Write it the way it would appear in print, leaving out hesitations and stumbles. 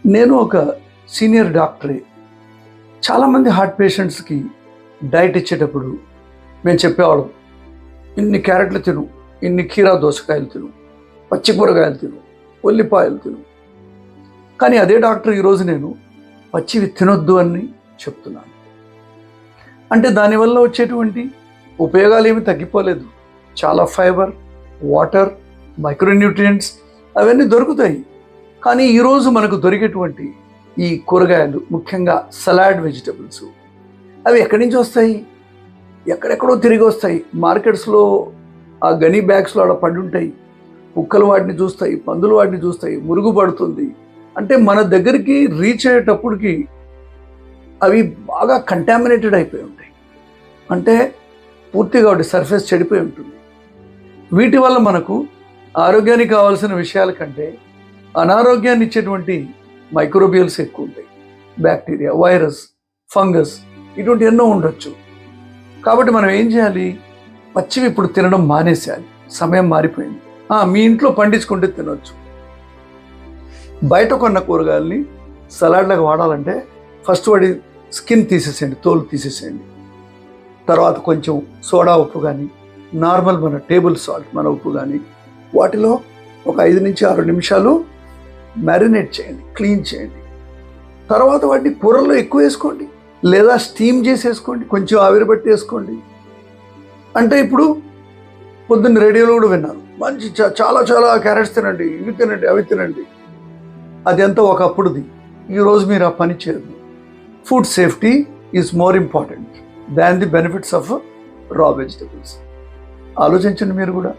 నేను ఒక సీనియర్ డాక్టరే. చాలామంది హార్ట్ పేషెంట్స్కి డైట్ ఇచ్చేటప్పుడు మేము చెప్పేవాళ్ళం, ఇన్ని క్యారెట్లు తిను, ఇన్ని కీరా దోసకాయలు తిను, పచ్చి కూరగాయలు తిను, ఉల్లిపాయలు తిను. కానీ అదే డాక్టర్ ఈరోజు నేను పచ్చివి తినొద్దు అని చెప్తున్నాను. అంటే దానివల్ల వచ్చేటువంటి ఉపయోగాలు ఏమి తగ్గిపోలేదు. చాలా ఫైబర్, వాటర్, మైక్రోన్యూట్రియంట్స్ అవన్నీ దొరుకుతాయి. కానీ ఈరోజు మనకు దొరికేటువంటి ఈ కూరగాయలు, ముఖ్యంగా సలాడ్ వెజిటబుల్స్, అవి ఎక్కడి నుంచి వస్తాయి? ఎక్కడెక్కడో తిరిగి వస్తాయి. మార్కెట్స్లో ఆ గనీ బ్యాగ్స్లో అలా పడి ఉంటాయి. కుక్కలు వాటిని చూస్తాయి, పందులు వాటిని చూస్తాయి, మురుగు పడుతుంది. అంటే మన దగ్గరికి రీచ్ అయ్యేటప్పటికి అవి బాగా కంటామినేటెడ్ అయిపోయి ఉంటాయి. అంటే పూర్తిగా వాటి సర్ఫేస్ చెడిపోయి ఉంటుంది. వీటి వల్ల మనకు ఆరోగ్యానికి కావాల్సిన విషయాల కంటే అనారోగ్యాన్ని ఇచ్చేటువంటి మైక్రోబియల్స్ ఎక్కువ ఉంటాయి. బ్యాక్టీరియా, వైరస్, ఫంగస్, ఇటువంటి ఎన్నో ఉండొచ్చు. కాబట్టి మనం ఏం చేయాలి? పచ్చివి ఇప్పుడు తినడం మానేసేయాలి. సమయం మారిపోయింది. మీ ఇంట్లో పండించుకుంటే తినొచ్చు. బయట కొన్న కూరగాయల్ని సలాడ్లకు వాడాలంటే ఫస్ట్ వాడి స్కిన్ తీసేసేయండి, తోలు తీసేసేయండి. తర్వాత కొంచెం సోడా ఉప్పు కానీ, నార్మల్ మన టేబుల్ సాల్ట్ మన ఉప్పు కానీ, వాటిలో ఒక 5 నుంచి 6 నిమిషాలు మ్యారినేట్ చేయండి, క్లీన్ చేయండి. తర్వాత వాటిని కూరల్లో ఎక్కువ వేసుకోండి, లేదా స్టీమ్ చేసి వేసుకోండి, కొంచెం ఆవిరి బట్టి వేసుకోండి. అంటే ఇప్పుడు పొద్దున్న రేడియోలో కూడా విన్నాను, మంచి చాలా చాలా క్యారెట్స్ తినండి, ఇవి తినండి, అవి తినండి. అది ఎంతో ఒకప్పుడుది. ఈరోజు మీరు ఆ పని చేయదు. Food safety is more important than the benefits of రా వెజిటబుల్స్. ఆలోచించండి మీరు కూడా.